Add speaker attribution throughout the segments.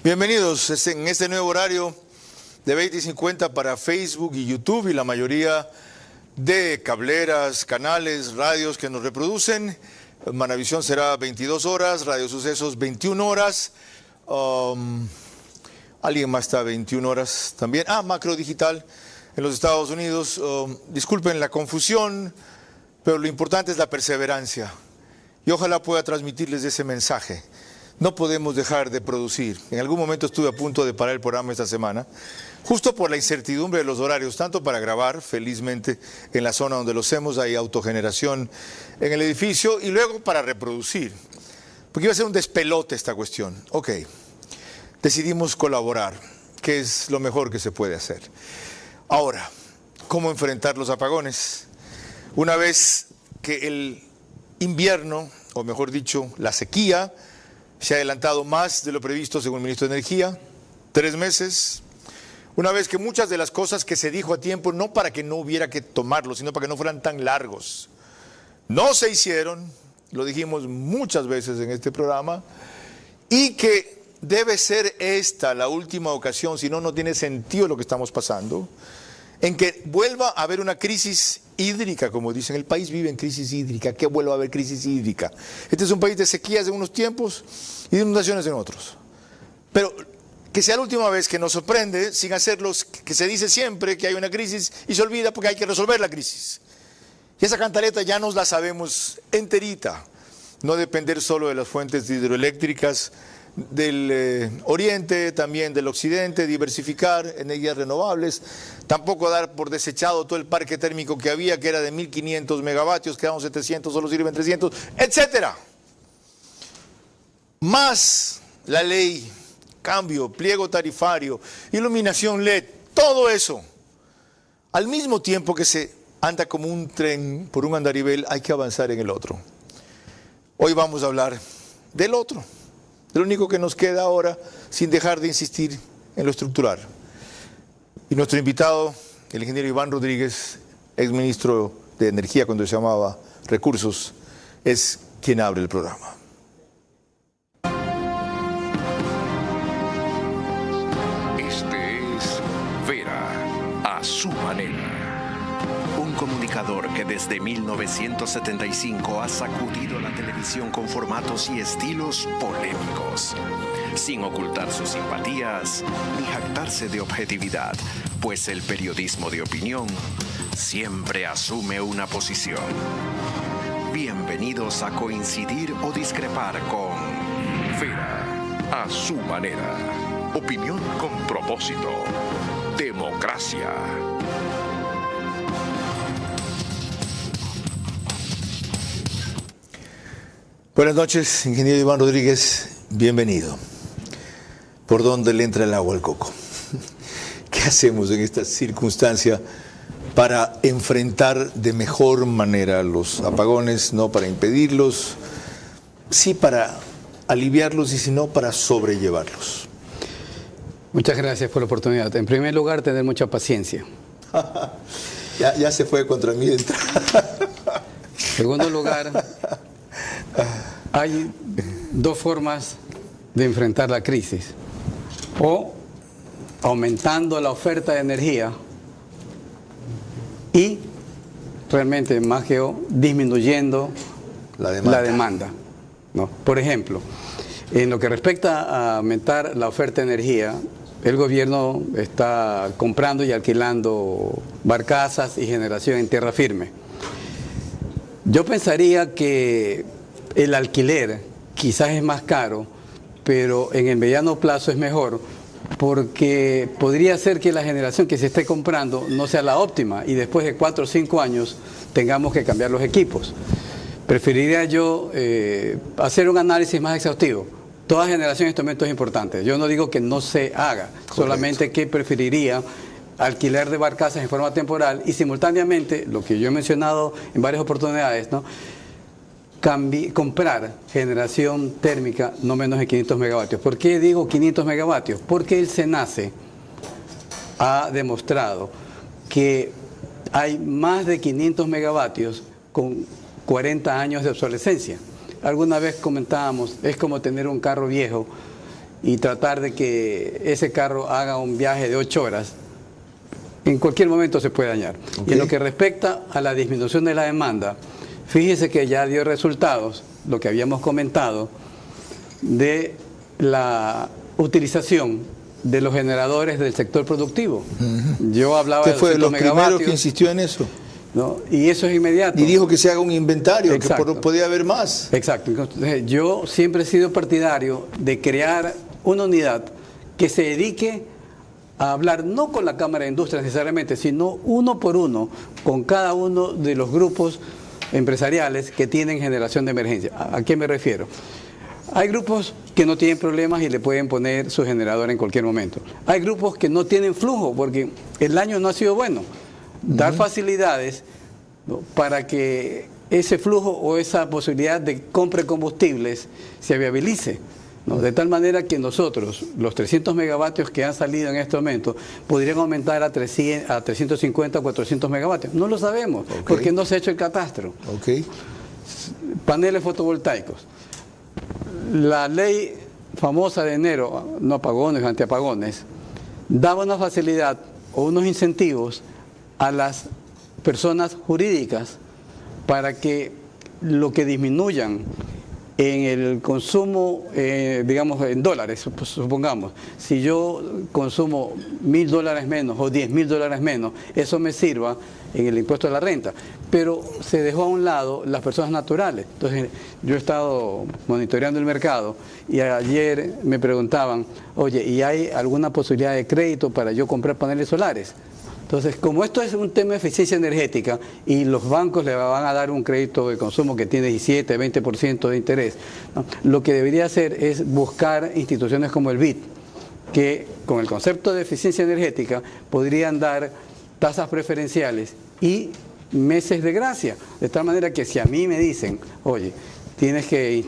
Speaker 1: Bienvenidos en este nuevo horario de 20:50 para Facebook y YouTube y la mayoría de cableras, canales, radios que nos reproducen. Manavisión será 22 horas, Radio Sucesos 21 horas. Alguien más está 21 horas también. Macro Digital en los Estados Unidos. Disculpen la confusión, pero lo importante es la perseverancia. Y ojalá pueda transmitirles ese mensaje. No podemos dejar de producir. En algún momento estuve a punto de parar el programa esta semana, justo por la incertidumbre de los horarios, tanto para grabar, felizmente, en la zona donde lo hacemos, hay autogeneración en el edificio, y luego para reproducir. Porque iba a ser un despelote esta cuestión. Ok, decidimos colaborar, que es lo mejor que se puede hacer. Ahora, ¿cómo enfrentar los apagones? Una vez que el invierno, o mejor dicho, la sequía, se ha adelantado más de lo previsto según el ministro de Energía, 3 meses. Una vez que muchas de las cosas que se dijo a tiempo, no para que no hubiera que tomarlos, sino para que no fueran tan largos, no se hicieron, lo dijimos muchas veces en este programa, y que debe ser esta la última ocasión, si no, no tiene sentido lo que estamos pasando, en que vuelva a haber una crisis hídrica, como dicen. El país vive en crisis hídrica. ¿Qué vuelva a haber crisis hídrica? Este es un país de sequías en unos tiempos y de inundaciones en otros. Pero que sea la última vez que nos sorprende, sin hacerlos, que se dice siempre que hay una crisis y se olvida porque hay que resolver la crisis. Y esa cantaleta ya nos la sabemos enterita. No depender solo de las fuentes hidroeléctricas del oriente, también del occidente, diversificar energías renovables, tampoco dar por desechado todo el parque térmico que había, que era de 1.500 megavatios, quedaron 700, solo sirven 300, etcétera. Más la ley, cambio, pliego tarifario, iluminación LED, todo eso. Al mismo tiempo que se anda como un tren por un andarivel, hay que avanzar en el otro. Hoy vamos a hablar del otro. Lo único que nos queda ahora, sin dejar de insistir en lo estructural. Y nuestro invitado, el ingeniero Iván Rodríguez, exministro de Energía cuando se llamaba Recursos, es quien abre el programa.
Speaker 2: Este es Vera a su manera. Un comunicador que desde 1975 ha sacudido la televisión con formatos y estilos polémicos, sin ocultar sus simpatías ni jactarse de objetividad, pues el periodismo de opinión siempre asume una posición. Bienvenidos a coincidir o discrepar con Vera a su manera. Opinión con propósito. Democracia.
Speaker 1: Buenas noches, ingeniero Iván Rodríguez, bienvenido. ¿Por dónde le entra el agua al coco? ¿Qué hacemos en esta circunstancia para enfrentar de mejor manera los apagones, no para impedirlos, sí para aliviarlos y si no para sobrellevarlos?
Speaker 3: Muchas gracias por la oportunidad. En primer lugar, tener mucha paciencia.
Speaker 1: ya se fue contra mí de entrada.
Speaker 3: En segundo lugar, hay 2 formas de enfrentar la crisis: o aumentando la oferta de energía y realmente más que disminuyendo la demanda, ¿no? Por ejemplo, en lo que respecta a aumentar la oferta de energía, el gobierno está comprando y alquilando barcazas y generación en tierra firme. Yo pensaría que el alquiler quizás es más caro, pero en el mediano plazo es mejor, porque podría ser que la generación que se esté comprando no sea la óptima y después de 4 o 5 años tengamos que cambiar los equipos. Preferiría yo hacer un análisis más exhaustivo. Toda generación de instrumentos es importante. Yo no digo que no se haga, correcto, solamente que preferiría alquiler de barcazas en forma temporal y simultáneamente, lo que yo he mencionado en varias oportunidades, ¿no?, comprar generación térmica no menos de 500 megavatios. ¿Por qué digo 500 megavatios? Porque el SENACE ha demostrado que hay más de 500 megavatios con 40 años de obsolescencia. Alguna vez comentábamos, es como tener un carro viejo y tratar de que ese carro haga un viaje de 8 horas, en cualquier momento se puede dañar. Y en lo que respecta a la disminución de la demanda, fíjese que ya dio resultados, lo que habíamos comentado, de la utilización de los generadores del sector productivo. Yo hablaba de
Speaker 1: fue de los primeros que insistió en eso,
Speaker 3: ¿no? Y eso es inmediato.
Speaker 1: Y dijo que se haga un inventario, que podía haber más.
Speaker 3: Exacto. Entonces, yo siempre he sido partidario de crear una unidad que se dedique a hablar no con la Cámara de Industria necesariamente, sino uno por uno con cada uno de los grupos empresariales que tienen generación de emergencia. ¿A qué me refiero? Hay grupos que no tienen problemas y le pueden poner su generador en cualquier momento. Hay grupos que no tienen flujo porque el año no ha sido bueno. Dar facilidades, ¿no?, para que ese flujo o esa posibilidad de compra de combustibles se viabilice, ¿no? De tal manera que nosotros, los 300 megavatios que han salido en este momento, podrían aumentar a 350 o 400 megavatios. No lo sabemos, porque no se ha hecho el catastro. Paneles fotovoltaicos. La ley famosa de enero, no apagones, antiapagones, daba una facilidad o unos incentivos a las personas jurídicas para que lo que disminuyan en el consumo, digamos en dólares, supongamos, si yo consumo $1.000 menos o $10.000 menos, eso me sirva en el impuesto de la renta. Pero se dejó a un lado las personas naturales. Entonces, yo he estado monitoreando el mercado y ayer me preguntaban, oye, ¿y hay alguna posibilidad de crédito para yo comprar paneles solares? Entonces, como esto es un tema de eficiencia energética y los bancos le van a dar un crédito de consumo que tiene 17, 20% de interés, ¿no?, lo que debería hacer es buscar instituciones como el BID, que con el concepto de eficiencia energética podrían dar tasas preferenciales y meses de gracia, de tal manera que si a mí me dicen, oye, tienes que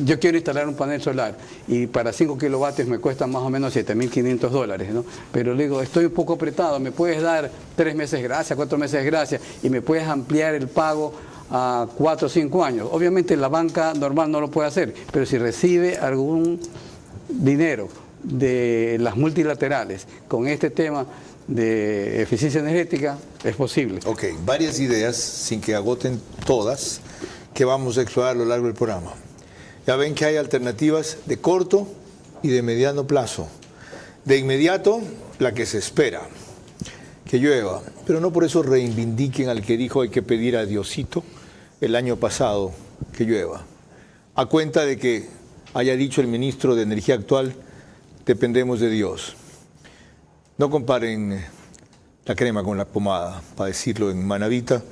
Speaker 3: yo quiero instalar un panel solar y para 5 kilovatios me cuesta más o menos $7.500, ¿no? Pero le digo, estoy un poco apretado, me puedes dar 3 meses gracia, 4 meses gracia y me puedes ampliar el pago a 4 o 5 años. Obviamente la banca normal no lo puede hacer, pero si recibe algún dinero de las multilaterales con este tema de eficiencia energética, es posible.
Speaker 1: Varias ideas, sin que agoten todas, que vamos a explorar a lo largo del programa. Ya ven que hay alternativas de corto y de mediano plazo. De inmediato, la que se espera, que llueva, pero no por eso reivindiquen al que dijo hay que pedir a Diosito el año pasado que llueva. A cuenta de que haya dicho el ministro de Energía actual, dependemos de Dios. No comparen la crema con la pomada, para decirlo en manavita,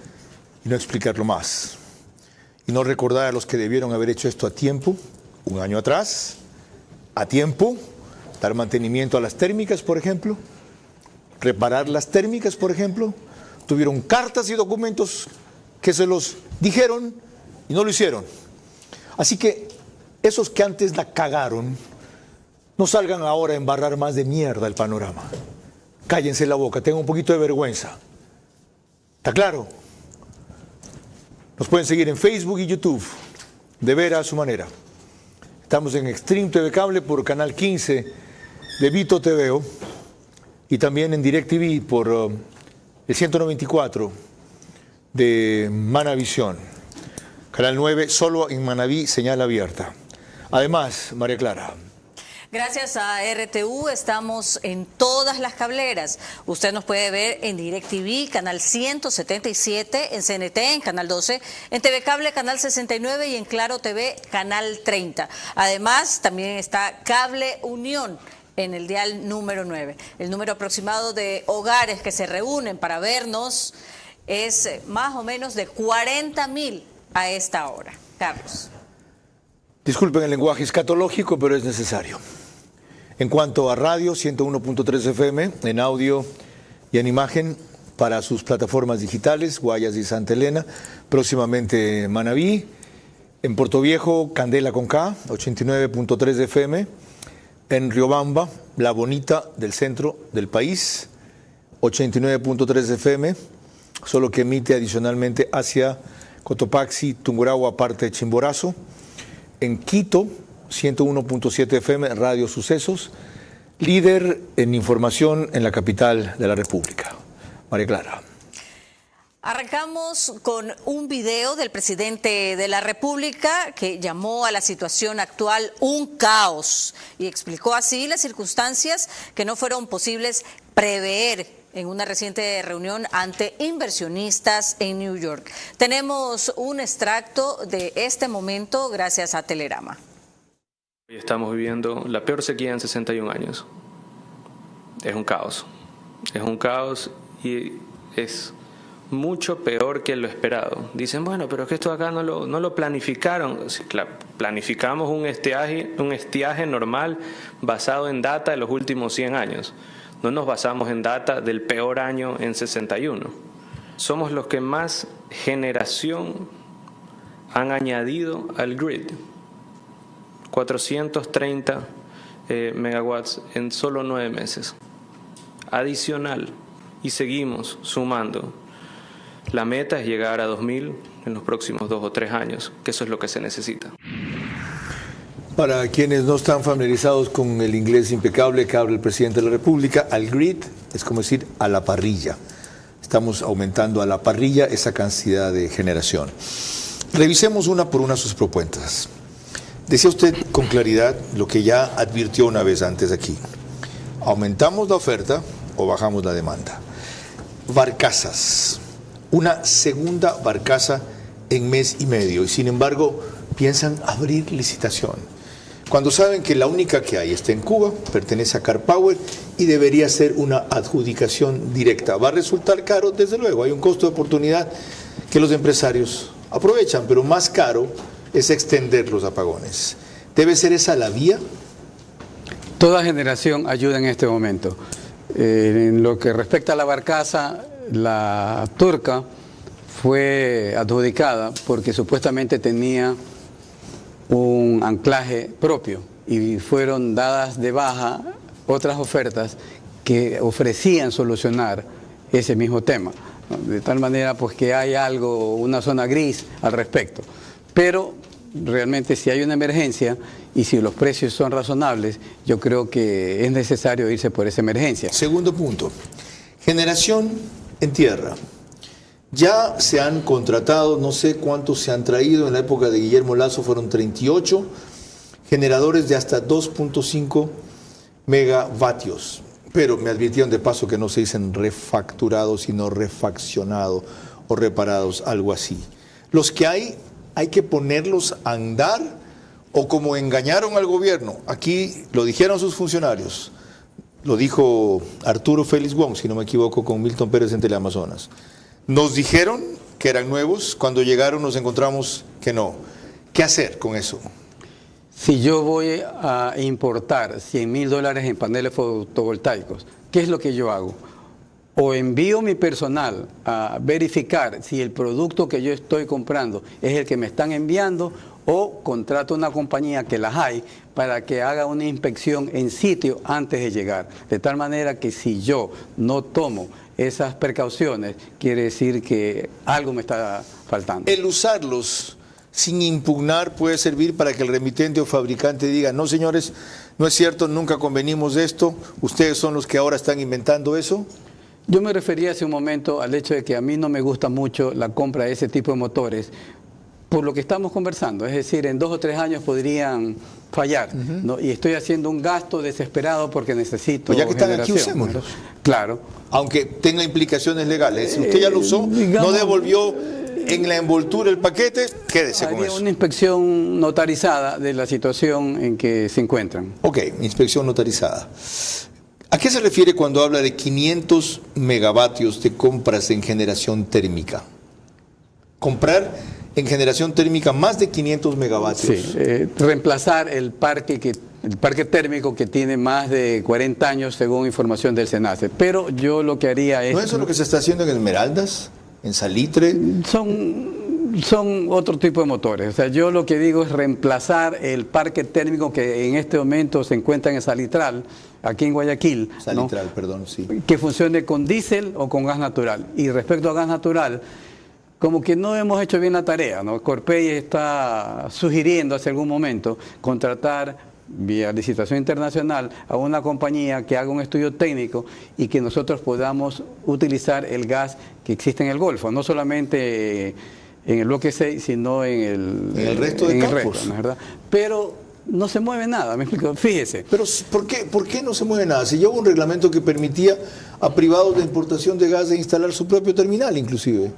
Speaker 1: y no explicarlo más. Y no recordar a los que debieron haber hecho esto a tiempo, un año atrás, a tiempo, dar mantenimiento a las térmicas, por ejemplo, reparar las térmicas, por ejemplo. Tuvieron cartas y documentos que se los dijeron y no lo hicieron. Así que esos que antes la cagaron, no salgan ahora a embarrar más de mierda el panorama. Cállense la boca, tengan un poquito de vergüenza. ¿Está claro? Nos pueden seguir en Facebook y YouTube, de Vera a su manera. Estamos en Extreme TV Cable por Canal 15 de Vito TVO y también en DirecTV por el 194 de Manavisión. Canal 9, solo en Manaví, señal abierta. Además, María Clara.
Speaker 4: Gracias a RTU estamos en todas las cableras. Usted nos puede ver en DirecTV, canal 177, en CNT, en canal 12, en TV Cable, canal 69 y en Claro TV, canal 30. Además, también está Cable Unión en el dial número 9. El número aproximado de hogares que se reúnen para vernos es más o menos de 40.000 a esta hora. Carlos.
Speaker 1: Disculpen el lenguaje escatológico, pero es necesario. En cuanto a radio, 101.3 FM, en audio y en imagen para sus plataformas digitales, Guayas y Santa Elena, próximamente Manaví, en Puerto Viejo, Candela con K, 89.3 FM, en Riobamba, La Bonita del centro del país, 89.3 FM, solo que emite adicionalmente hacia Cotopaxi, Tungurahua, parte de Chimborazo, en Quito, 101.7 FM, Radio Sucesos, líder en información en la capital de la República. María Clara.
Speaker 4: Arrancamos con un video del presidente de la República que llamó a la situación actual un caos y explicó así las circunstancias que no fueron posibles prever en una reciente reunión ante inversionistas en New York. Tenemos un extracto de este momento gracias a Telerama.
Speaker 5: Hoy estamos viviendo la peor sequía en 61 años. Es un caos. Es un caos y es mucho peor que lo esperado. Dicen, bueno, pero es que esto acá no lo planificaron. Sí, planificamos un estiaje normal basado en data de los últimos 100 años. No nos basamos en data del peor año en 61. Somos los que más generación han añadido al grid. 430 megawatts en solo 9 meses. Adicional. Y seguimos sumando. La meta es llegar a 2000 en los próximos 2 o 3 años, que eso es lo que se necesita.
Speaker 1: Para quienes no están familiarizados con el inglés impecable que habla el presidente de la República, al grid es como decir a la parrilla. Estamos aumentando a la parrilla esa cantidad de generación. Revisemos una por una sus propuestas. Decía usted con claridad lo que ya advirtió una vez antes aquí. ¿Aumentamos la oferta o bajamos la demanda? Barcazas. Una segunda barcaza en mes y medio y sin embargo piensan abrir licitación. Cuando saben que la única que hay está en Cuba, pertenece a CarPower y debería ser una adjudicación directa. Va a resultar caro, desde luego, hay un costo de oportunidad que los empresarios aprovechan, pero más caro es extender los apagones. ¿Debe ser esa la vía?
Speaker 3: Toda generación ayuda en este momento. En lo que respecta a la barcaza, la turca fue adjudicada porque supuestamente tenía un anclaje propio y fueron dadas de baja otras ofertas que ofrecían solucionar ese mismo tema, ¿no? De tal manera pues que hay algo, una zona gris al respecto. Pero realmente si hay una emergencia y si los precios son razonables, yo creo que es necesario irse por esa emergencia.
Speaker 1: Segundo punto, generación en tierra. Ya se han contratado, no sé cuántos se han traído, en la época de Guillermo Lazo fueron 38 generadores de hasta 2.5 megavatios. Pero me advirtieron de paso que no se dicen refacturados, sino refaccionados o reparados, algo así. Los que hay que ponerlos a andar o como engañaron al gobierno. Aquí lo dijeron sus funcionarios. Lo dijo Arturo Félix Wong, si no me equivoco, con Milton Pérez en Teleamazonas. Nos dijeron que eran nuevos, cuando llegaron nos encontramos que no. ¿Qué hacer con eso?
Speaker 3: Si yo voy a importar $100,000 en paneles fotovoltaicos, ¿qué es lo que yo hago? O envío mi personal a verificar si el producto que yo estoy comprando es el que me están enviando, o contrato una compañía, que las hay, para que haga una inspección en sitio antes de llegar. De tal manera que si yo no tomo esas precauciones, quiere decir que algo me está faltando.
Speaker 1: El usarlos sin impugnar puede servir para que el remitente o fabricante diga, no señores, no es cierto, nunca convenimos de esto, ustedes son los que ahora están inventando eso.
Speaker 3: Yo me refería hace un momento al hecho de que a mí no me gusta mucho la compra de ese tipo de motores, por lo que estamos conversando, es decir, en 2 o 3 años podrían fallar, ¿no? Y estoy haciendo un gasto desesperado porque necesito
Speaker 1: pues ya que están
Speaker 3: generación,
Speaker 1: aquí, usémoslos.
Speaker 3: ¿no? Claro.
Speaker 1: Aunque tenga implicaciones legales. Si usted ya lo usó, digamos, no devolvió en la envoltura el paquete, quédese con eso.
Speaker 3: Una inspección notarizada de la situación en que se encuentran.
Speaker 1: Ok, inspección notarizada. ¿A qué se refiere cuando habla de 500 megavatios de compras en generación térmica? Comprar en generación térmica más de 500 megavatios.
Speaker 3: Sí, reemplazar el parque térmico que tiene más de 40 años según información del SENACE. Pero yo lo que haría es...
Speaker 1: ¿No es eso lo que se está haciendo en Esmeraldas? ¿En Salitre?
Speaker 3: Son otro tipo de motores. O sea, yo lo que digo es reemplazar el parque térmico que en este momento se encuentra en Salitral, aquí en Guayaquil.
Speaker 1: Salitral,
Speaker 3: ¿no?
Speaker 1: perdón, sí.
Speaker 3: Que funcione con diésel o con gas natural. Y respecto a gas natural, como que no hemos hecho bien la tarea, ¿no? Corpey está sugiriendo hace algún momento contratar vía licitación internacional a una compañía que haga un estudio técnico y que nosotros podamos utilizar el gas que existe en el Golfo, no solamente en el bloque 6, sino en
Speaker 1: el resto de campos.
Speaker 3: ¿No es verdad? Pero no se mueve nada, me explico, fíjese.
Speaker 1: Pero ¿por qué no se mueve nada? Si ya hubo un reglamento que permitía a privados de importación de gas de instalar su propio terminal, inclusive.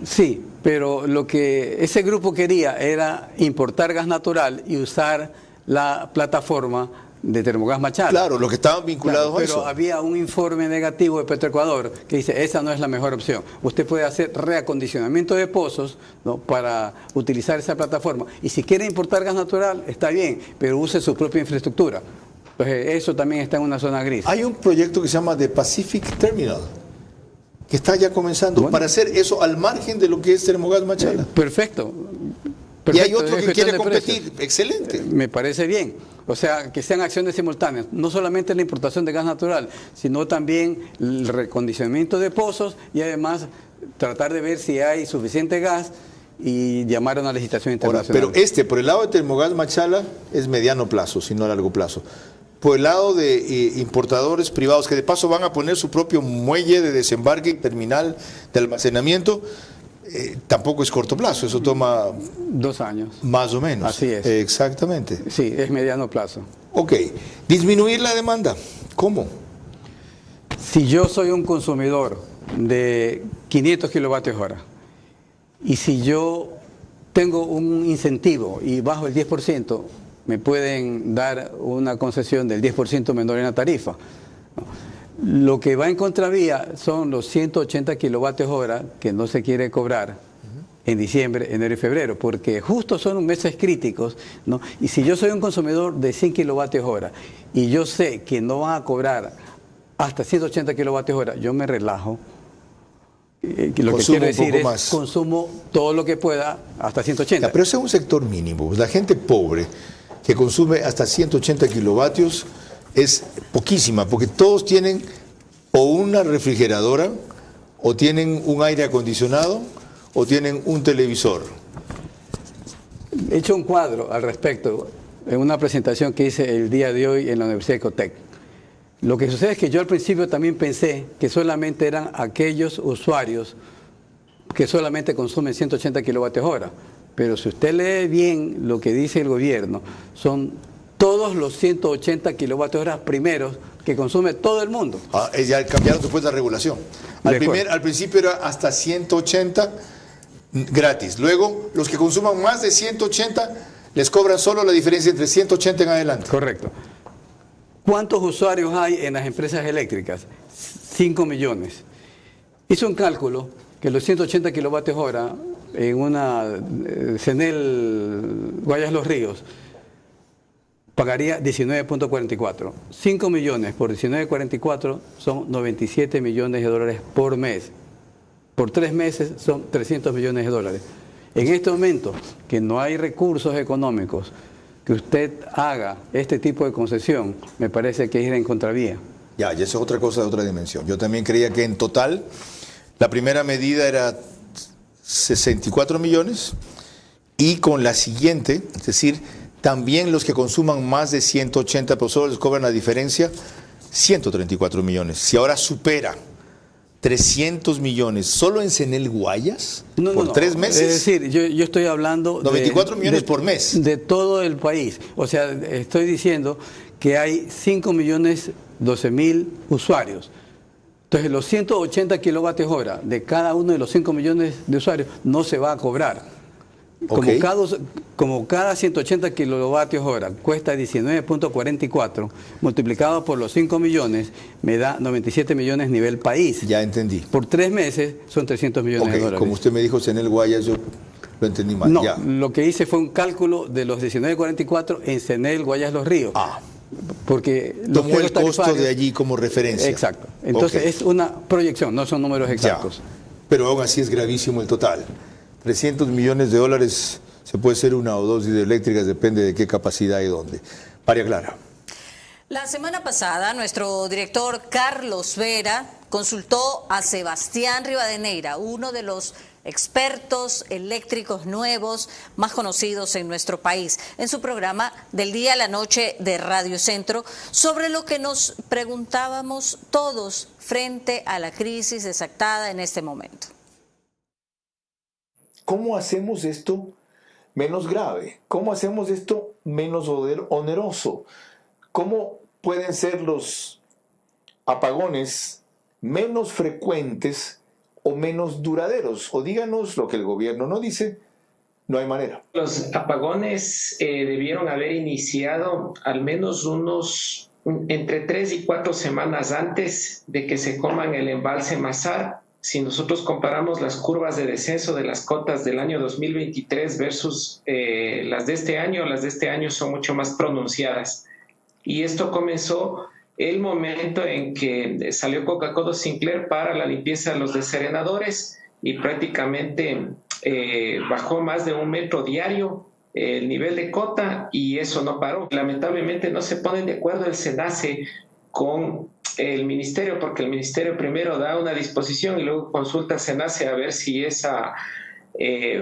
Speaker 3: Sí, pero lo que ese grupo quería era importar gas natural y usar la plataforma de Termogas Machala.
Speaker 1: Claro, los que estaban vinculados a eso.
Speaker 3: Pero había un informe negativo de Petroecuador que dice, esa no es la mejor opción. Usted puede hacer reacondicionamiento de pozos, ¿no?, para utilizar esa plataforma. Y si quiere importar gas natural, está bien, pero use su propia infraestructura. Entonces, eso también está en una zona gris.
Speaker 1: Hay un proyecto que se llama The Pacific Terminal, que está ya comenzando, para hacer eso al margen de lo que es Termogas Machala.
Speaker 3: Perfecto.
Speaker 1: Y hay otro que quiere competir. Excelente.
Speaker 3: Me parece bien. O sea, que sean acciones simultáneas. No solamente la importación de gas natural, sino también el recondicionamiento de pozos y además tratar de ver si hay suficiente gas y llamar a una licitación internacional.
Speaker 1: Ahora, pero por el lado de Termogas Machala es mediano plazo, sino a largo plazo. Por el lado de importadores privados, que de paso van a poner su propio muelle de desembarque y terminal de almacenamiento, tampoco es corto plazo, eso toma
Speaker 3: 2 años.
Speaker 1: Más o menos.
Speaker 3: Así es.
Speaker 1: Exactamente.
Speaker 3: Sí, es mediano plazo.
Speaker 1: Ok. Disminuir la demanda. ¿Cómo?
Speaker 3: Si yo soy un consumidor de 500 kilovatios hora y si yo tengo un incentivo y bajo el 10%, me pueden dar una concesión del 10% menor en la tarifa. Lo que va en contravía son los 180 kilovatios hora que no se quiere cobrar en diciembre, enero y febrero, porque justo son meses críticos, ¿no? Y si yo soy un consumidor de 100 kilovatios hora y yo sé que no van a cobrar hasta 180 kilovatios hora, yo me relajo. Lo que quiero decir es más. Consumo todo lo que pueda hasta 180.
Speaker 1: Ya, pero ese es un sector mínimo. La gente pobre que consume hasta 180 kilovatios es poquísima, porque todos tienen o una refrigeradora, o tienen un aire acondicionado, o tienen un televisor.
Speaker 3: He hecho un cuadro al respecto en una presentación que hice el día de hoy en la Universidad de Ecotec. Lo que sucede es que yo al principio también pensé que solamente eran aquellos usuarios que solamente consumen 180 kilovatios hora, pero si usted lee bien lo que dice el gobierno, son todos los 180 kilovatios hora primeros que consume todo el mundo.
Speaker 1: Ya cambiaron después la regulación. Al principio era hasta 180 gratis. Luego, los que consuman más de 180 les cobran solo la diferencia entre 180 en adelante.
Speaker 3: Correcto. ¿Cuántos usuarios hay en las empresas eléctricas? 5 millones. Hizo un cálculo que los 180 kilovatios hora en una CENEL Guayas Los Ríos pagaría 19.44. 5 millones por 19.44 son 97 millones de dólares por mes. Por 3 meses son 300 millones de dólares. En este momento, que no hay recursos económicos, que usted haga este tipo de concesión, me parece que es ir en contravía.
Speaker 1: Ya, y eso es otra cosa de otra dimensión. Yo también creía que en total la primera medida era 64 millones y con la siguiente, es decir, también los que consuman más de 180 pero solo les cobran la diferencia, 134 millones. Si ahora supera 300 millones solo en CENEL Guayas por 3 meses.
Speaker 3: Es decir, yo estoy hablando
Speaker 1: 94 millones por mes.
Speaker 3: De todo el país. O sea, estoy diciendo que hay 5 millones 12 mil usuarios. Entonces, los 180 kilovatios hora de cada uno de los 5 millones de usuarios no se va a cobrar.
Speaker 1: Okay.
Speaker 3: Como cada 180 kilovatios hora cuesta 19.44, multiplicado por los 5 millones, me da 97 millones nivel país.
Speaker 1: Ya entendí.
Speaker 3: Por 3 meses son 300 millones de dólares.
Speaker 1: Como usted me dijo, CENEL Guayas, yo lo entendí mal.
Speaker 3: No,
Speaker 1: ya.
Speaker 3: Lo que hice fue un cálculo de los 19.44 en CENEL Guayas Los Ríos. Porque
Speaker 1: tomó el costo de allí como referencia.
Speaker 3: Exacto. Entonces es una proyección, no son números exactos.
Speaker 1: Ya. Pero aún así es gravísimo el total. 300 millones de dólares, se puede ser 1 o 2 hidroeléctricas, depende de qué capacidad y dónde. María Clara.
Speaker 4: La semana pasada, nuestro director Carlos Vera consultó a Sebastián Rivadeneira, uno de los expertos eléctricos nuevos, más conocidos en nuestro país, en su programa Del Día a la Noche de Radio Centro, sobre lo que nos preguntábamos todos frente a la crisis desatada en este momento.
Speaker 1: ¿Cómo hacemos esto menos grave? ¿Cómo hacemos esto menos oneroso? ¿Cómo pueden ser los apagones menos frecuentes o menos duraderos? O díganos lo que el gobierno no dice, no hay manera.
Speaker 6: Los apagones debieron haber iniciado al menos entre 3 y 4 semanas antes de que se coman el embalse Mazar. Si nosotros comparamos las curvas de descenso de las cotas del año 2023 versus las de este año son mucho más pronunciadas. Y esto comenzó el momento en que salió Coca-Cola Sinclair para la limpieza de los deserenadores y prácticamente bajó más de 1 metro diario el nivel de cota, y eso no paró. Lamentablemente no se ponen de acuerdo el SENACE con el ministerio, porque el ministerio primero da una disposición y luego consulta al SENACE a ver si esa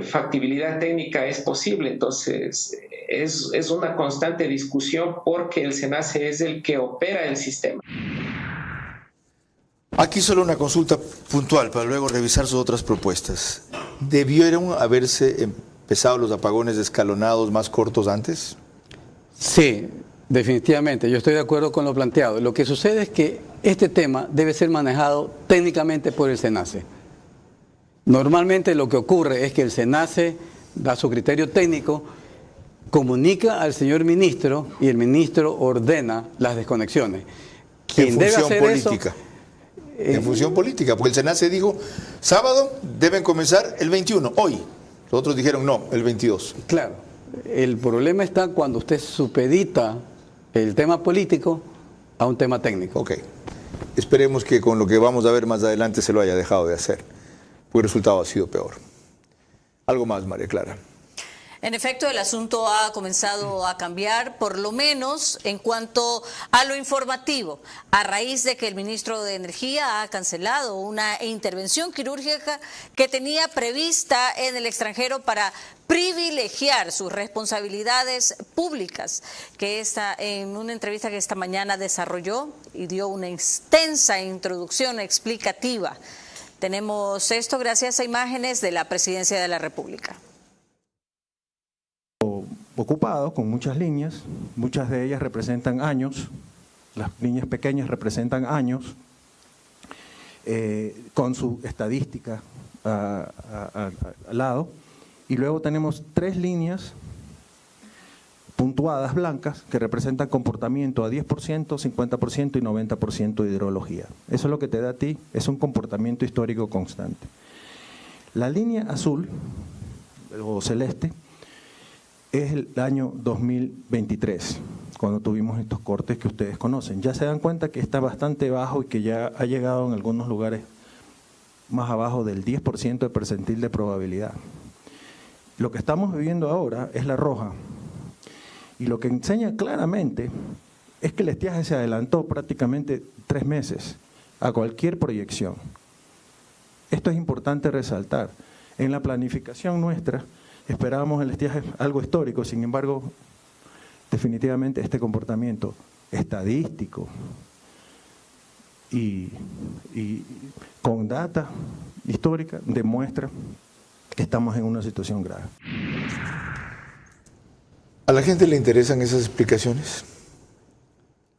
Speaker 6: factibilidad técnica es posible. Entonces es una constante discusión porque el SENACE es el que opera el sistema.
Speaker 1: Aquí solo una consulta puntual para luego revisar sus otras propuestas. ¿Debieron haberse empezado los apagones escalonados más cortos antes?
Speaker 3: Sí, definitivamente. Yo estoy de acuerdo con lo planteado. Lo que sucede es que este tema debe ser manejado técnicamente por el SENACE. Normalmente lo que ocurre es que el SENACE da su criterio técnico, comunica al señor ministro y el ministro ordena las desconexiones. ¿Quién debe hacer
Speaker 1: política? En función política, porque el SENACE dijo, sábado deben comenzar el 21, hoy. Los otros dijeron no, el 22.
Speaker 3: Claro, el problema está cuando usted supedita el tema político a un tema técnico.
Speaker 1: Ok, esperemos que con lo que vamos a ver más adelante se lo haya dejado de hacer, porque el resultado ha sido peor. Algo más, María Clara.
Speaker 4: En efecto, el asunto ha comenzado a cambiar, por lo menos en cuanto a lo informativo, a raíz de que el ministro de Energía ha cancelado una intervención quirúrgica que tenía prevista en el extranjero para privilegiar sus responsabilidades públicas, que en una entrevista que esta mañana desarrolló y dio una extensa introducción explicativa. Tenemos esto gracias a imágenes de la Presidencia de la República.
Speaker 7: Ocupado con muchas líneas, muchas de ellas representan años, las líneas pequeñas representan años, con su estadística al lado, y luego tenemos 3 líneas puntuadas blancas que representan comportamiento a 10%, 50% y 90% de hidrología. Eso es lo que te da a ti, es un comportamiento histórico constante. La línea azul o celeste es el año 2023, cuando tuvimos estos cortes que ustedes conocen. Ya se dan cuenta que está bastante bajo y que ya ha llegado en algunos lugares más abajo del 10% de percentil de probabilidad. Lo que estamos viviendo ahora es la roja, y lo que enseña claramente es que el estiaje se adelantó prácticamente 3 meses a cualquier proyección. Esto es importante resaltar. En la planificación nuestra esperábamos el estiaje algo histórico, sin embargo, definitivamente este comportamiento estadístico y con data histórica demuestra que estamos en una situación grave.
Speaker 1: ¿A la gente le interesan esas explicaciones?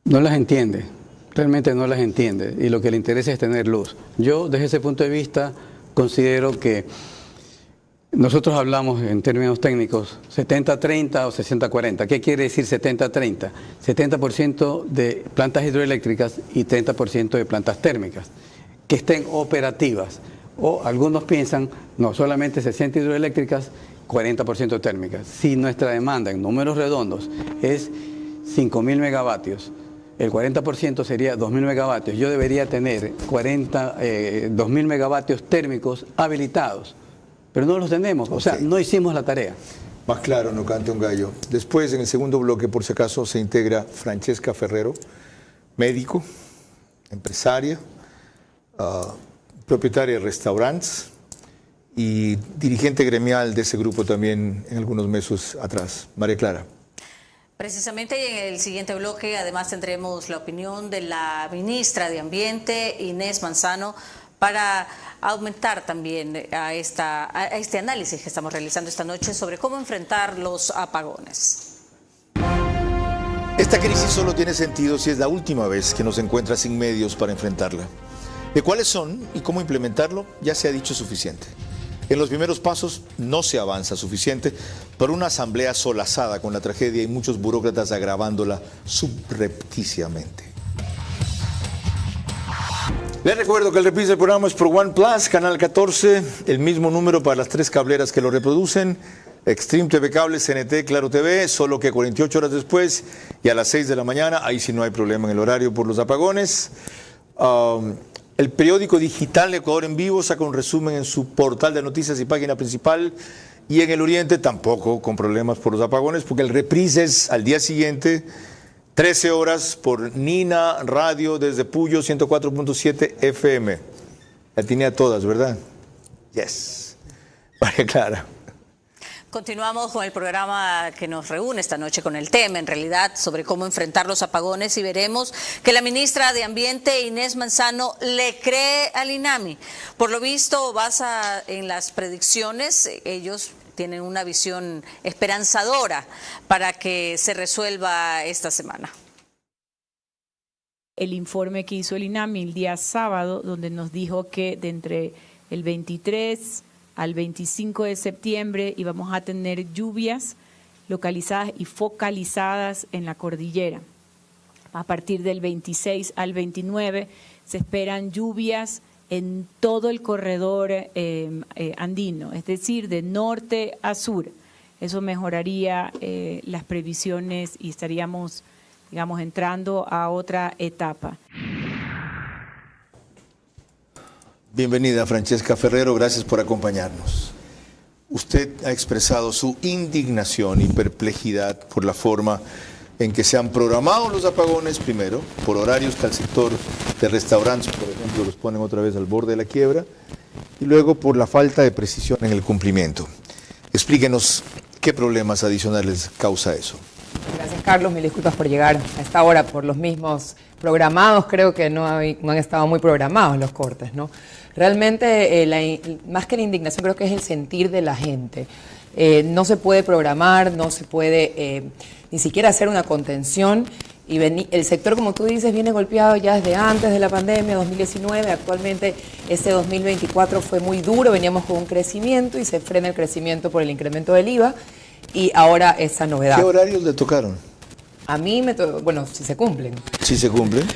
Speaker 3: No las entiende, realmente no las entiende, y lo que le interesa es tener luz. Yo, desde ese punto de vista, considero que nosotros hablamos en términos técnicos 70-30 o 60-40. ¿Qué quiere decir 70-30? 70% de plantas hidroeléctricas y 30% de plantas térmicas que estén operativas. O algunos piensan, no, solamente 60 hidroeléctricas, 40% térmicas. Si nuestra demanda en números redondos es 5.000 megavatios, el 40% sería 2.000 megavatios. Yo debería tener 2.000 megavatios térmicos habilitados. Pero no los tenemos, o sea, no hicimos la tarea.
Speaker 1: Más claro, no cante un gallo. Después, en el segundo bloque, por si acaso, se integra Francesca Ferrero, médico, empresaria, propietaria de restaurantes y dirigente gremial de ese grupo también en algunos meses atrás. María Clara.
Speaker 4: Precisamente en el siguiente bloque además tendremos la opinión de la ministra de Ambiente, Inés Manzano, para aumentar también a este análisis que estamos realizando esta noche sobre cómo enfrentar los apagones.
Speaker 1: Esta crisis solo tiene sentido si es la última vez que nos encuentra sin medios para enfrentarla. De cuáles son y cómo implementarlo ya se ha dicho suficiente. En los primeros pasos no se avanza suficiente por una asamblea solazada con la tragedia y muchos burócratas agravándola subrepticiamente. Les recuerdo que el reprise del programa es por OnePlus, Canal 14, el mismo número para las 3 cableras que lo reproducen, Extreme TV Cable, CNT, Claro TV, solo que 48 horas después y a las 6 de la mañana, ahí sí no hay problema en el horario por los apagones. El periódico digital Ecuador en Vivo saca un resumen en su portal de noticias y página principal, y en el Oriente tampoco con problemas por los apagones, porque el reprise es al día siguiente, 13 horas por Nina Radio desde Puyo 104.7 FM. La tiene a todas, ¿verdad? Yes. María Clara.
Speaker 4: Continuamos con el programa que nos reúne esta noche con el tema, en realidad, sobre cómo enfrentar los apagones, y veremos que la ministra de Ambiente, Inés Manzano, le cree al INAMI. Por lo visto, basa en las predicciones, ellos tienen una visión esperanzadora para que se resuelva esta semana.
Speaker 8: El informe que hizo el INAMI el día sábado, donde nos dijo que de entre el 23 al 25 de septiembre íbamos a tener lluvias localizadas y focalizadas en la cordillera. A partir del 26 al 29 se esperan lluvias en todo el corredor andino, es decir, de norte a sur. Eso mejoraría las previsiones y estaríamos, digamos, entrando a otra etapa.
Speaker 1: Bienvenida, Francesca Ferrero, gracias por acompañarnos. Usted ha expresado su indignación y perplejidad por la forma en que se han programado los apagones, primero, por horarios que al sector de restaurantes, por ejemplo, los ponen otra vez al borde de la quiebra, y luego por la falta de precisión en el cumplimiento. Explíquenos qué problemas adicionales causa eso.
Speaker 9: Gracias, Carlos. Mil disculpas por llegar a esta hora por los mismos programados. Creo que no han estado muy programados los cortes, ¿no? Realmente, más que la indignación, creo que es el sentir de la gente. No se puede programar, no se puede ni siquiera hacer una contención. Y el sector, como tú dices, viene golpeado ya desde antes de la pandemia, 2019. Actualmente, este 2024 fue muy duro. Veníamos con un crecimiento y se frena el crecimiento por el incremento del IVA. Y ahora esa novedad.
Speaker 1: ¿Qué horarios le tocaron?
Speaker 9: A mí bueno, si se cumplen.
Speaker 1: ¿Sí se cumplen?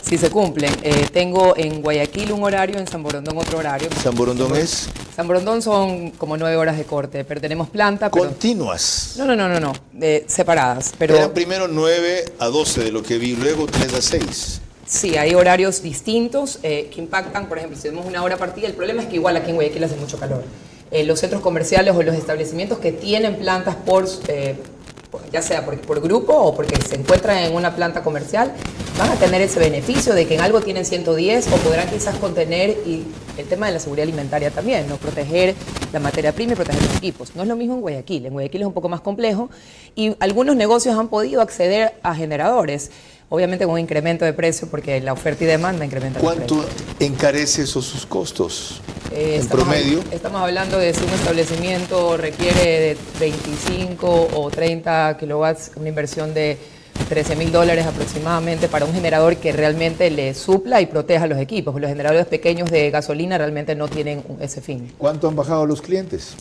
Speaker 9: Sí se cumplen. Tengo en Guayaquil un horario, en San Borondón otro horario.
Speaker 1: ¿San Borondón es?
Speaker 9: San Borondón son como 9 horas de corte, pero tenemos planta.
Speaker 1: ¿Continuas?
Speaker 9: No. Separadas. Pero
Speaker 1: eran primero 9 a 12 de lo que vi, luego 3 a 6.
Speaker 9: Sí, hay horarios distintos que impactan. Por ejemplo, si tenemos una hora partida, el problema es que igual aquí en Guayaquil hace mucho calor. Los centros comerciales o los establecimientos que tienen plantas ya sea por grupo o porque se encuentran en una planta comercial, van a tener ese beneficio de que en algo tienen 110 o podrán quizás contener, y el tema de la seguridad alimentaria también, ¿no? Proteger la materia prima y proteger los equipos. No es lo mismo en Guayaquil es un poco más complejo y algunos negocios han podido acceder a generadores, obviamente con un incremento de precio porque la oferta y demanda incrementan.
Speaker 1: ¿Cuánto encarece eso sus costos? En promedio.
Speaker 9: Estamos hablando de si un establecimiento requiere de 25 o 30 kilowatts, una inversión de $13,000 aproximadamente para un generador que realmente le supla y proteja los equipos. Los generadores pequeños de gasolina realmente no tienen ese fin.
Speaker 1: ¿Cuánto han bajado los clientes?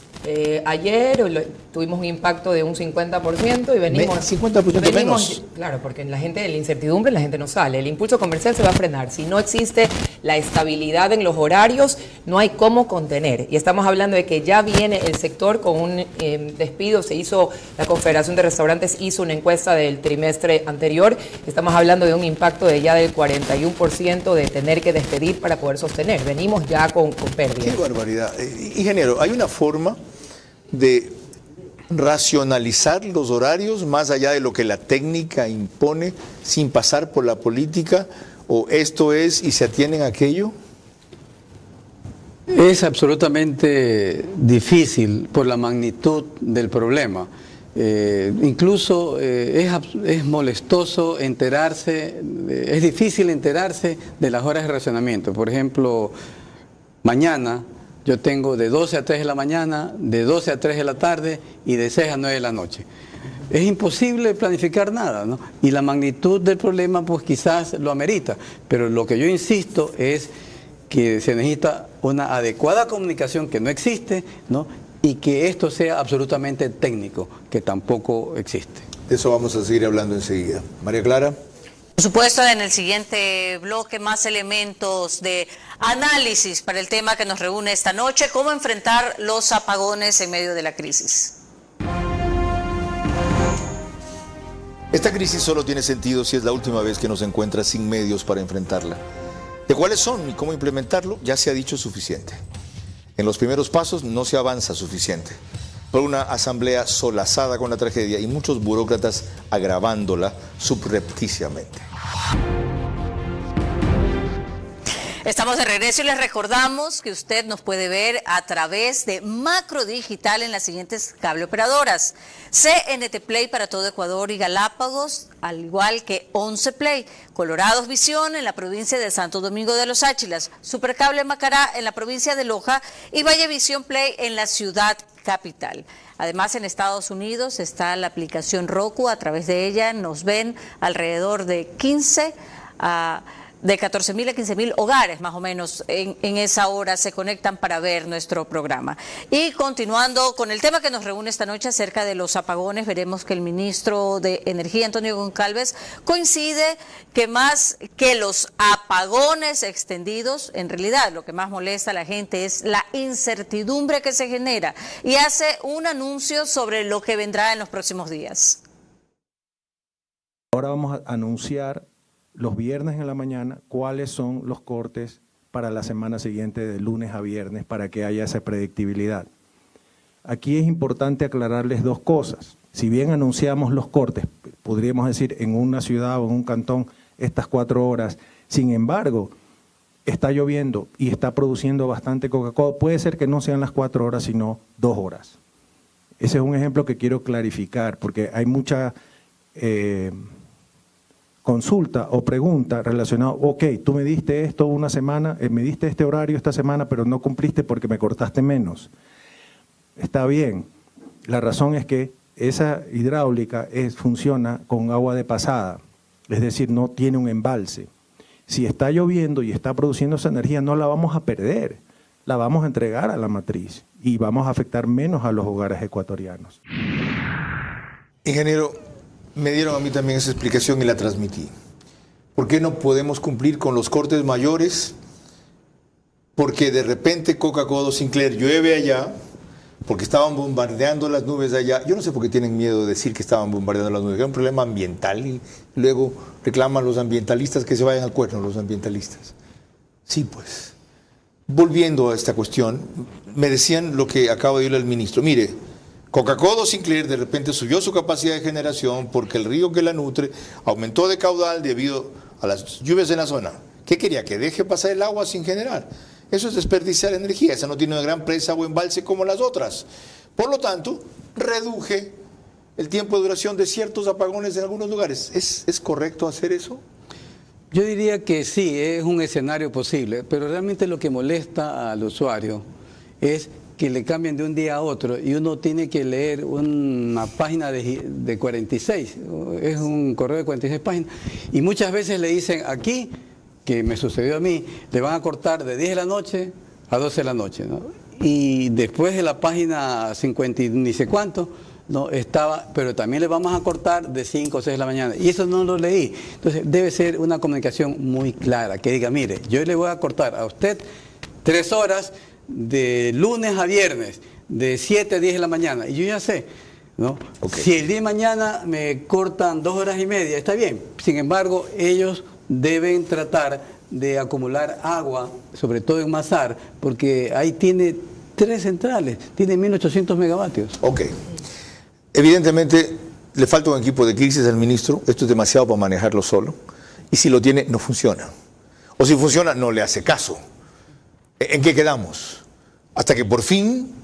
Speaker 9: Ayer tuvimos un impacto de un 50% y venimos...
Speaker 1: ¿50% menos?
Speaker 9: Claro, porque la incertidumbre, la gente no sale. El impulso comercial se va a frenar. Si no existe la estabilidad en los horarios, no hay cómo contener. Y estamos hablando de que ya viene el sector con un despido. La Confederación de Restaurantes hizo una encuesta del trimestre anterior. Estamos hablando de un impacto de ya del 41% de tener que despedir para poder sostener. Venimos ya con pérdidas.
Speaker 1: ¡Qué barbaridad! Ingeniero, ¿hay una forma de racionalizar los horarios más allá de lo que la técnica impone sin pasar por la política? ¿O esto es y se atienen a aquello?
Speaker 3: Es absolutamente difícil por la magnitud del problema. Incluso es molestoso enterarse, es difícil enterarse de las horas de racionamiento. Por ejemplo, mañana yo tengo de 12 a 3 de la mañana, de 12 a 3 de la tarde y de 6 a 9 de la noche. Es imposible planificar nada, ¿no? Y la magnitud del problema pues quizás lo amerita, pero lo que yo insisto es que se necesita una adecuada comunicación que no existe, ¿no? Y que esto sea absolutamente técnico, que tampoco existe.
Speaker 1: De eso vamos a seguir hablando enseguida. María Clara.
Speaker 4: Por supuesto, en el siguiente bloque más elementos de análisis para el tema que nos reúne esta noche, cómo enfrentar los apagones en medio de la crisis.
Speaker 1: Esta crisis solo tiene sentido si es la última vez que nos encuentra sin medios para enfrentarla. De cuáles son y cómo implementarlo ya se ha dicho suficiente. En los primeros pasos no se avanza suficiente. Por una asamblea solazada con la tragedia y muchos burócratas agravándola subrepticiamente.
Speaker 4: Estamos de regreso y les recordamos que usted nos puede ver a través de Macro Digital en las siguientes cable operadoras: CNT Play para todo Ecuador y Galápagos, al igual que 11 Play, Colorados Visión en la provincia de Santo Domingo de los Áchilas, Supercable Macará en la provincia de Loja y Vallevisión Play en la ciudad capital. Además, en Estados Unidos está la aplicación Roku. A través de ella nos ven alrededor de 14.000 a 15.000 hogares, más o menos, en esa hora se conectan para ver nuestro programa. Y continuando con el tema que nos reúne esta noche acerca de los apagones, veremos que el ministro de Energía, Antonio Goncalves, coincide que más que los apagones extendidos, en realidad lo que más molesta a la gente es la incertidumbre que se genera, y hace un anuncio sobre lo que vendrá en los próximos días.
Speaker 7: Ahora vamos a anunciar los viernes en la mañana cuáles son los cortes para la semana siguiente, de lunes a viernes, para que haya esa predictibilidad. Aquí es importante aclararles dos cosas. Si bien anunciamos los cortes, podríamos decir en una ciudad o en un cantón, estas 4 horas, sin embargo, está lloviendo y está produciendo bastante Coca-Cola, puede ser que no sean las 4 horas, sino 2 horas. Ese es un ejemplo que quiero clarificar, porque hay mucha consulta o pregunta relacionada, ok, tú me diste esto una semana, me diste este horario esta semana, pero no cumpliste porque me cortaste menos. Está bien, la razón es que esa hidráulica funciona con agua de pasada, es decir, no tiene un embalse. Si está lloviendo y está produciendo esa energía, no la vamos a perder, la vamos a entregar a la matriz y vamos a afectar menos a los hogares ecuatorianos.
Speaker 1: Ingeniero, me dieron a mí también esa explicación y la transmití. ¿Por qué no podemos cumplir con los cortes mayores? Porque de repente Coca-Cola Sinclair llueve allá, porque estaban bombardeando las nubes de allá. Yo no sé por qué tienen miedo de decir que estaban bombardeando las nubes, que era un problema ambiental, y luego reclaman los ambientalistas que se vayan al cuerno, los ambientalistas. Sí, pues. Volviendo a esta cuestión, me decían lo que acabo de decirle al ministro. Mire, Coca-Cola Sinclair de repente subió su capacidad de generación porque el río que la nutre aumentó de caudal debido a las lluvias en la zona. ¿Qué quería? Que deje pasar el agua sin generar. Eso es desperdiciar energía. Esa no tiene una gran presa o embalse como las otras. Por lo tanto, reduje el tiempo de duración de ciertos apagones en algunos lugares. ¿Es correcto hacer eso?
Speaker 3: Yo diría que sí, es un escenario posible, pero realmente lo que molesta al usuario es que le cambien de un día a otro y uno tiene que leer una página de 46, es un correo de 46 páginas, y muchas veces le dicen aquí, que me sucedió a mí, le van a cortar de 10 de la noche a 12 de la noche, ¿no? Y después de la página 50 y ni sé cuánto, no estaba, pero también le vamos a cortar de 5 o 6 de la mañana, y eso no lo leí. Entonces debe ser una comunicación muy clara, que diga, mire, yo le voy a cortar a usted 3 horas de lunes a viernes, de 7 a 10 de la mañana, y yo ya sé, ¿no? Okay. Si el día de mañana me cortan 2 horas y media, está bien. Sin embargo, ellos deben tratar de acumular agua, sobre todo en Mazar, porque ahí tiene 3 centrales, tiene 1.800 megavatios.
Speaker 1: Ok. Evidentemente, le falta un equipo de crisis al ministro, esto es demasiado para manejarlo solo, y si lo tiene, no funciona. O si funciona, no le hace caso. ¿En qué quedamos? hasta que por fin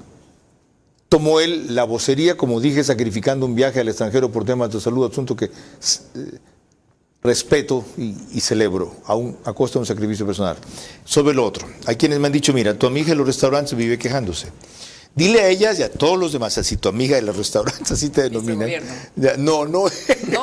Speaker 1: tomó él la vocería, como dije, sacrificando un viaje al extranjero por temas de salud, asunto que respeto y celebro, aún a costa de un sacrificio personal. Sobre lo otro, hay quienes me han dicho, mira, tu amiga en los restaurantes vive quejándose. Dile a ellas y a todos los demás, así tu amiga de los restaurantes, así te denominan. No.
Speaker 9: No,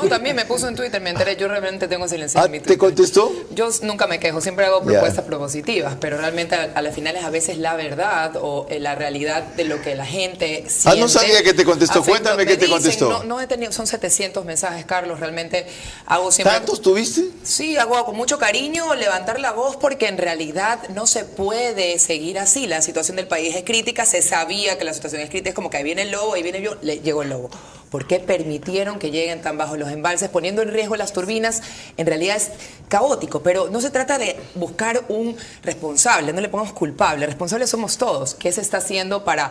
Speaker 9: también me puso en Twitter, me enteré, yo realmente tengo silenciado en mi Twitter.
Speaker 1: ¿Te contestó?
Speaker 9: Yo nunca me quejo, siempre hago propuestas propositivas, pero realmente a las finales a veces la verdad o la realidad de lo que la gente siente.
Speaker 1: No sabía que te contestó, cuéntame qué te contestó.
Speaker 9: No he tenido, son 700 mensajes, Carlos, realmente hago siempre...
Speaker 1: ¿Tantos tuviste?
Speaker 9: Sí, hago con mucho cariño levantar la voz porque en realidad no se puede seguir así, la situación del país es crítica, se sabía que la situación es crítica, es como que ahí viene el lobo, ahí viene yo, llegó el lobo. ¿Por qué permitieron que lleguen tan bajos los embalses, poniendo en riesgo las turbinas? En realidad es caótico, pero no se trata de buscar un responsable, no le pongamos culpable, responsables somos todos. ¿Qué se está haciendo para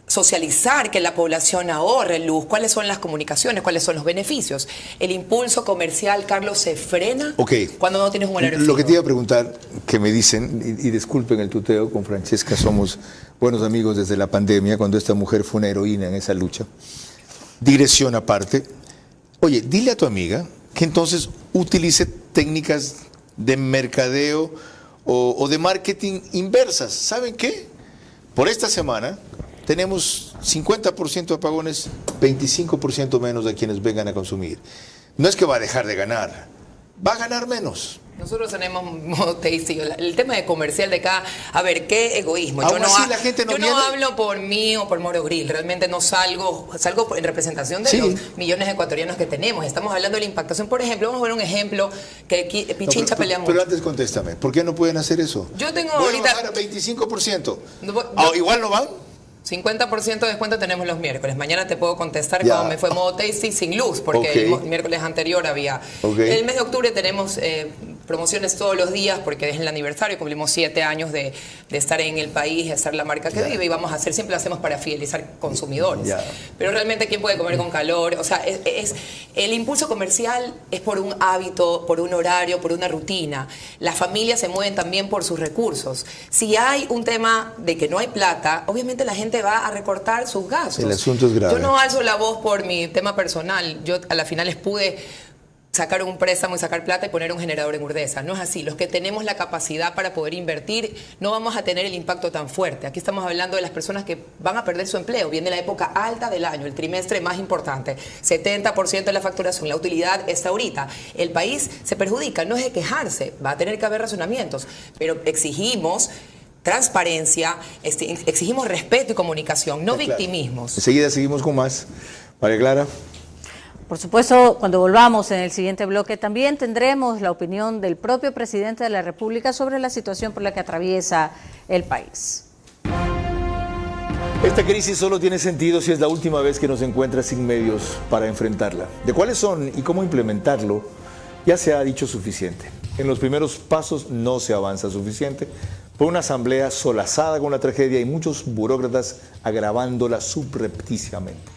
Speaker 9: socializar que la población ahorre luz? ¿Cuáles son las comunicaciones? ¿Cuáles son los beneficios? El impulso comercial, Carlos, se frena cuando no tienes un horario fijo.
Speaker 1: Lo que te iba a preguntar, que me dicen, y disculpen el tuteo, con Francesca somos buenos amigos desde la pandemia, cuando esta mujer fue una heroína en esa lucha. Digresión aparte. Oye, dile a tu amiga que entonces utilice técnicas de mercadeo o de marketing inversas. ¿Saben qué? Por esta semana tenemos 50% de apagones, 25% menos de quienes vengan a consumir. No es que va a dejar de ganar, va a ganar menos.
Speaker 9: Nosotros tenemos modo tasty, el tema de comercial de cada... A ver, qué egoísmo. Yo no hablo por mí o por Moro Grill, realmente no salgo en representación de los millones de ecuatorianos que tenemos. Estamos hablando de la impactación. Por ejemplo, vamos a ver un ejemplo que aquí Pichincha pelea mucho.
Speaker 1: Pero antes contéstame, ¿por qué no pueden hacer eso?
Speaker 9: Yo tengo
Speaker 1: voy
Speaker 9: ahorita...
Speaker 1: a bajar a 25%. ¿Igual no van?
Speaker 9: 50% de descuento tenemos los miércoles. Mañana te puedo contestar cómo me fue modo tasty sin luz, porque el miércoles anterior había... El mes de octubre tenemos promociones todos los días, porque es el aniversario, cumplimos 7 años de estar en el país, de ser la marca que vive, y vamos a hacer, siempre lo hacemos para fidelizar consumidores. Pero realmente, ¿quién puede comer con calor? O sea, el impulso comercial es por un hábito, por un horario, por una rutina. Las familias se mueven también por sus recursos. Si hay un tema de que no hay plata, obviamente la gente va a recortar sus gastos.
Speaker 1: El asunto es grave.
Speaker 9: Yo no alzo la voz por mi tema personal. Yo a las finales pude sacar un préstamo y sacar plata y poner un generador en Urdesa. No es así. Los que tenemos la capacidad para poder invertir no vamos a tener el impacto tan fuerte. Aquí estamos hablando de las personas que van a perder su empleo. Viene la época alta del año, el trimestre más importante. 70% de la facturación, la utilidad está ahorita. El país se perjudica, no es de quejarse, va a tener que haber razonamientos, pero exigimos transparencia, exigimos respeto y comunicación, no victimismos.
Speaker 1: Enseguida seguimos con más. María Clara.
Speaker 4: Por supuesto, cuando volvamos en el siguiente bloque también tendremos la opinión del propio presidente de la República sobre la situación por la que atraviesa el país.
Speaker 1: Esta crisis solo tiene sentido si es la última vez que nos encuentra sin medios para enfrentarla. De cuáles son y cómo implementarlo, ya se ha dicho suficiente. En los primeros pasos no se avanza suficiente. Fue una asamblea solazada con la tragedia y muchos burócratas agravándola subrepticiamente.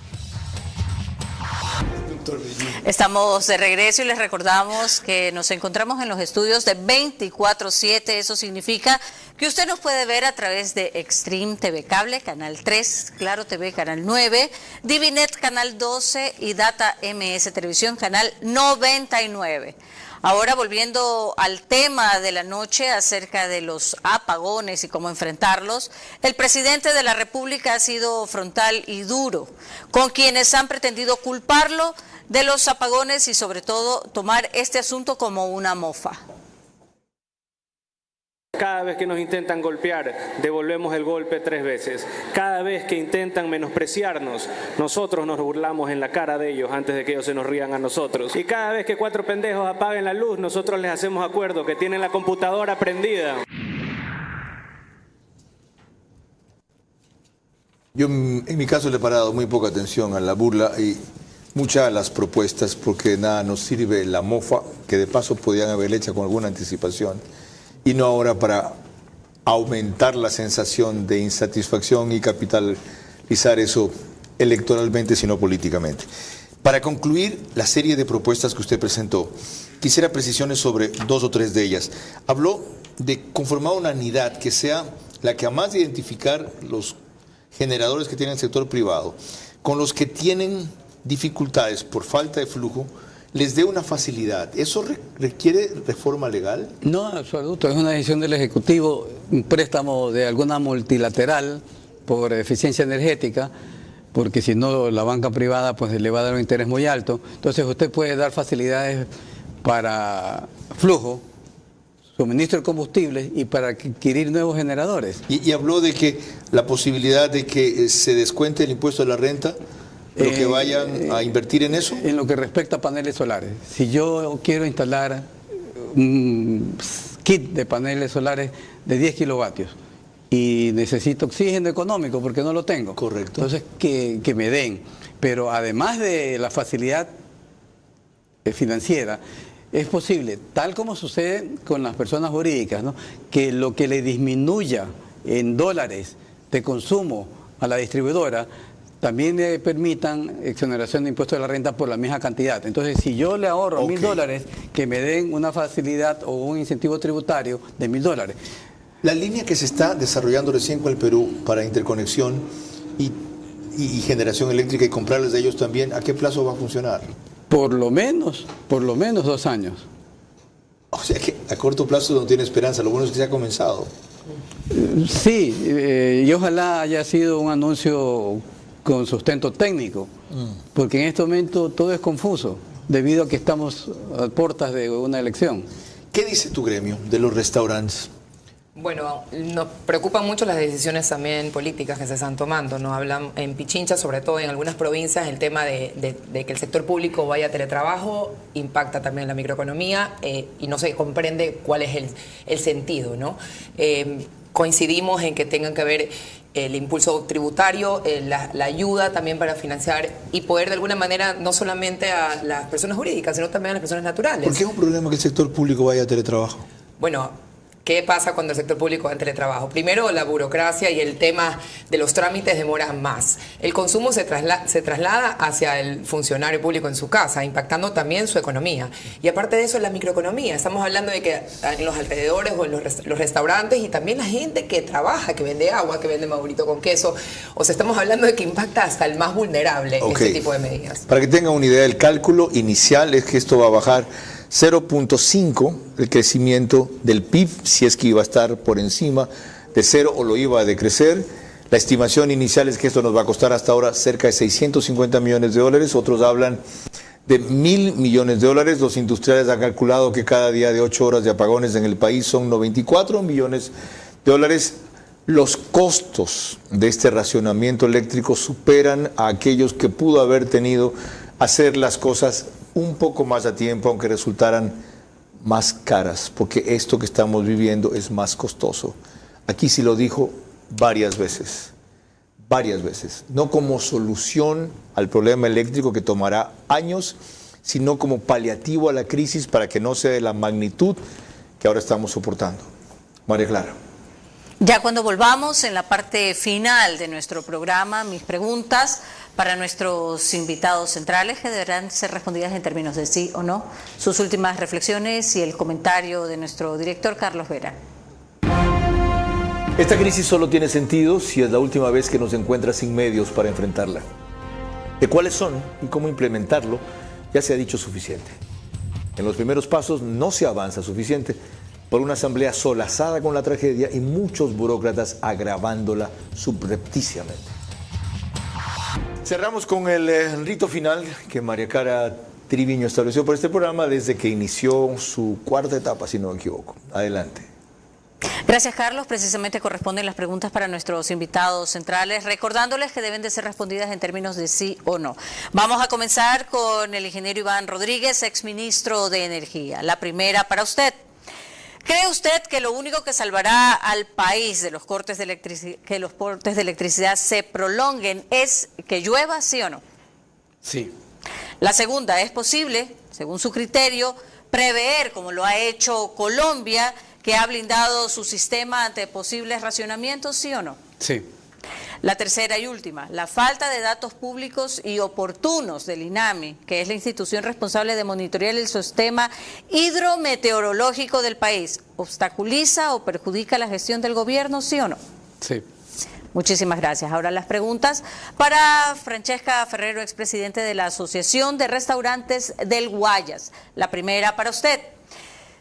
Speaker 4: Estamos de regreso y les recordamos que nos encontramos en los estudios de 24/7. Eso significa que usted nos puede ver a través de Extreme TV Cable, Canal 3, Claro TV, Canal 9, Divinet, Canal 12 y Data MS Televisión, Canal 99. Ahora, volviendo al tema de la noche acerca de los apagones y cómo enfrentarlos, el presidente de la República ha sido frontal y duro con quienes han pretendido culparlo de los apagones y sobre todo tomar este asunto como una mofa.
Speaker 5: Cada vez que nos intentan golpear, devolvemos el golpe 3 veces. Cada vez que intentan menospreciarnos, nosotros nos burlamos en la cara de ellos antes de que ellos se nos rían a nosotros. Y cada vez que 4 pendejos apaguen la luz, nosotros les hacemos acuerdo que tienen la computadora prendida.
Speaker 1: Yo en mi caso le he parado muy poca atención a la burla y muchas a las propuestas, porque nada nos sirve la mofa, que de paso podían haberla hecha con alguna anticipación, y no ahora para aumentar la sensación de insatisfacción y capitalizar eso electoralmente, sino políticamente. Para concluir la serie de propuestas que usted presentó, quisiera precisiones sobre 2 o 3 de ellas. Habló de conformar una unidad que sea la que además de identificar los generadores que tiene el sector privado, con los que tienen dificultades por falta de flujo, les dé una facilidad. ¿Eso requiere reforma legal?
Speaker 3: No, en absoluto. Es una decisión del Ejecutivo, un préstamo de alguna multilateral por eficiencia energética, porque si no la banca privada pues le va a dar un interés muy alto. Entonces usted puede dar facilidades para flujo, suministro de combustibles y para adquirir nuevos generadores.
Speaker 1: Y habló de que la posibilidad de que se descuente el impuesto de la renta, pero que vayan a invertir en eso.
Speaker 3: En lo que respecta a paneles solares. Si yo quiero instalar un kit de paneles solares de 10 kilovatios y necesito oxígeno económico porque no lo tengo.
Speaker 1: Correcto.
Speaker 3: Entonces que me den. Pero además de la facilidad financiera, es posible, tal como sucede con las personas jurídicas, ¿no?, que lo que le disminuya en dólares de consumo a la distribuidora también le permitan exoneración de impuestos de la renta por la misma cantidad. Entonces, si yo le ahorro $1.000, que me den una facilidad o un incentivo tributario de $1.000.
Speaker 1: La línea que se está desarrollando recién con el Perú para interconexión y generación eléctrica y comprarles de ellos también, ¿a qué plazo va a funcionar?
Speaker 3: Por lo menos 2 años.
Speaker 1: O sea que a corto plazo no tiene esperanza, lo bueno es que se ha comenzado.
Speaker 3: Sí, y ojalá haya sido un anuncio con sustento técnico, porque en este momento todo es confuso, debido a que estamos a puertas de una elección.
Speaker 1: ¿Qué dice tu gremio de los restaurantes?
Speaker 9: Bueno, nos preocupan mucho las decisiones también políticas que se están tomando. Nos hablan en Pichincha, sobre todo en algunas provincias, el tema de que el sector público vaya a teletrabajo impacta también la microeconomía y no se comprende cuál es el sentido, ¿no? Coincidimos en que tengan que haber el impulso tributario, la ayuda también para financiar y poder de alguna manera no solamente a las personas jurídicas, sino también a las personas naturales.
Speaker 1: ¿Por qué es un problema que el sector público vaya a teletrabajo?
Speaker 9: Bueno, ¿qué pasa cuando el sector público va en teletrabajo? Primero, la burocracia y el tema de los trámites demoran más. El consumo se traslada hacia el funcionario público en su casa, impactando también su economía. Y aparte de eso, la microeconomía. Estamos hablando de que en los alrededores o en los restaurantes y también la gente que trabaja, que vende agua, que vende maurito con queso. O sea, estamos hablando de que impacta hasta el más vulnerable este tipo de medidas.
Speaker 1: Para que tengan una idea, el cálculo inicial es que esto va a bajar 0.5 el crecimiento del PIB, si es que iba a estar por encima de 0 o lo iba a decrecer. La estimación inicial es que esto nos va a costar hasta ahora cerca de $650 millones. Otros hablan de $1.000 millones. Los industriales han calculado que cada día de 8 horas de apagones en el país son $94 millones. Los costos de este racionamiento eléctrico superan a aquellos que pudo haber tenido hacer las cosas un poco más a tiempo, aunque resultaran más caras, porque esto que estamos viviendo es más costoso. Aquí sí lo dijo varias veces, no como solución al problema eléctrico que tomará años, sino como paliativo a la crisis para que no sea de la magnitud que ahora estamos soportando. María Clara.
Speaker 4: Ya cuando volvamos en la parte final de nuestro programa, mis preguntas para nuestros invitados centrales que deberán ser respondidas en términos de sí o no, sus últimas reflexiones y el comentario de nuestro director Carlos Vera.
Speaker 1: Esta crisis solo tiene sentido si es la última vez que nos encuentra sin medios para enfrentarla. De cuáles son y cómo implementarlo ya se ha dicho suficiente. En los primeros pasos no se avanza suficiente por una asamblea solazada con la tragedia y muchos burócratas agravándola subrepticiamente. Cerramos con el rito final que María Clara Triviño estableció por este programa desde que inició su cuarta etapa, si no me equivoco. Adelante.
Speaker 4: Gracias, Carlos. Precisamente corresponden las preguntas para nuestros invitados centrales, recordándoles que deben de ser respondidas en términos de sí o no. Vamos a comenzar con el ingeniero Iván Rodríguez, exministro de Energía. La primera para usted. ¿Cree usted que lo único que salvará al país de los cortes de electricidad se prolonguen es que llueva, sí o no?
Speaker 3: Sí.
Speaker 4: La segunda, ¿es posible, según su criterio, prever, como lo ha hecho Colombia, que ha blindado su sistema ante posibles racionamientos, sí o no?
Speaker 3: Sí.
Speaker 4: La tercera y última, la falta de datos públicos y oportunos del INAMI, que es la institución responsable de monitorear el sistema hidrometeorológico del país, ¿obstaculiza o perjudica la gestión del gobierno, sí o no?
Speaker 3: Sí.
Speaker 4: Muchísimas gracias. Ahora las preguntas para Francesca Ferrero, expresidente de la Asociación de Restaurantes del Guayas. La primera para usted.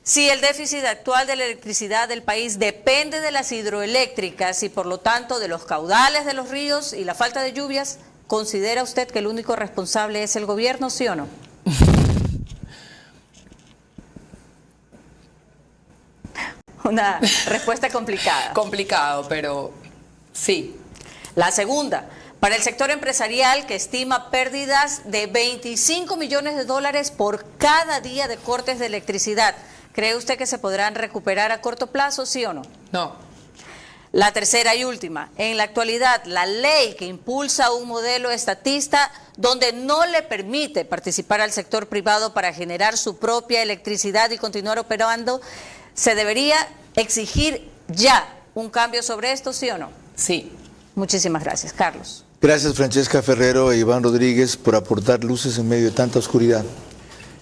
Speaker 4: Si el déficit actual de la electricidad del país depende de las hidroeléctricas y por lo tanto de los caudales de los ríos y la falta de lluvias, ¿considera usted que el único responsable es el gobierno, sí o no? Una respuesta complicada.
Speaker 9: Complicado, pero sí.
Speaker 4: La segunda, para el sector empresarial que estima pérdidas de 25 millones de dólares por cada día de cortes de electricidad, ¿cree usted que se podrán recuperar a corto plazo, sí o no?
Speaker 9: No.
Speaker 4: La tercera y última, en la actualidad, la ley que impulsa un modelo estatista donde no le permite participar al sector privado para generar su propia electricidad y continuar operando, ¿se debería exigir ya un cambio sobre esto, sí o no?
Speaker 9: Sí.
Speaker 4: Muchísimas gracias. Carlos.
Speaker 1: Gracias, Francesca Ferrero e Iván Rodríguez, por aportar luces en medio de tanta oscuridad.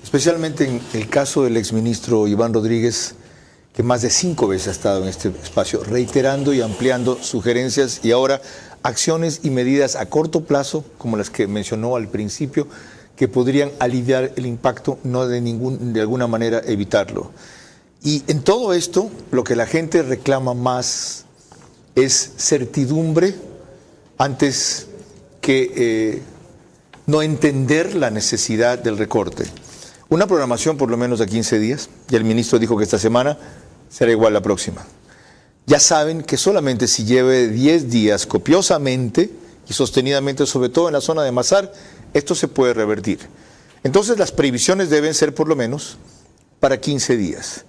Speaker 1: Especialmente en el caso del exministro Iván Rodríguez, que más de 5 veces ha estado en este espacio, reiterando y ampliando sugerencias y ahora acciones y medidas a corto plazo, como las que mencionó al principio, que podrían aliviar el impacto, no de alguna manera evitarlo. Y en todo esto, lo que la gente reclama más es certidumbre antes que no entender la necesidad del recorte. Una programación por lo menos de 15 días, y el ministro dijo que esta semana será igual la próxima. Ya saben que solamente si lleve 10 días copiosamente y sostenidamente, sobre todo en la zona de Masar, esto se puede revertir. Entonces las previsiones deben ser por lo menos para 15 días.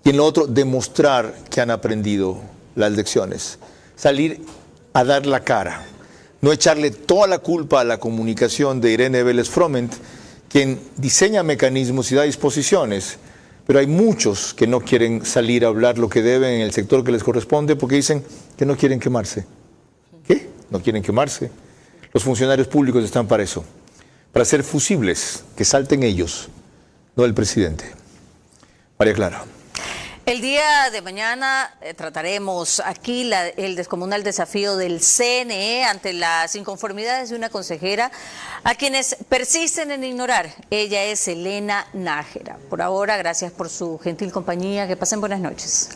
Speaker 1: Y en lo otro, demostrar que han aprendido las lecciones. Salir a dar la cara. No echarle toda la culpa a la comunicación de Irene Vélez Froment, quien diseña mecanismos y da disposiciones, pero hay muchos que no quieren salir a hablar lo que deben en el sector que les corresponde porque dicen que no quieren quemarse. ¿Qué? No quieren quemarse. Los funcionarios públicos están para eso, para ser fusibles, que salten ellos, no el presidente. María Clara.
Speaker 4: El día de mañana trataremos aquí el descomunal desafío del CNE ante las inconformidades de una consejera a quienes persisten en ignorar. Ella es Elena Nájera. Por ahora, gracias por su gentil compañía. Que pasen buenas noches.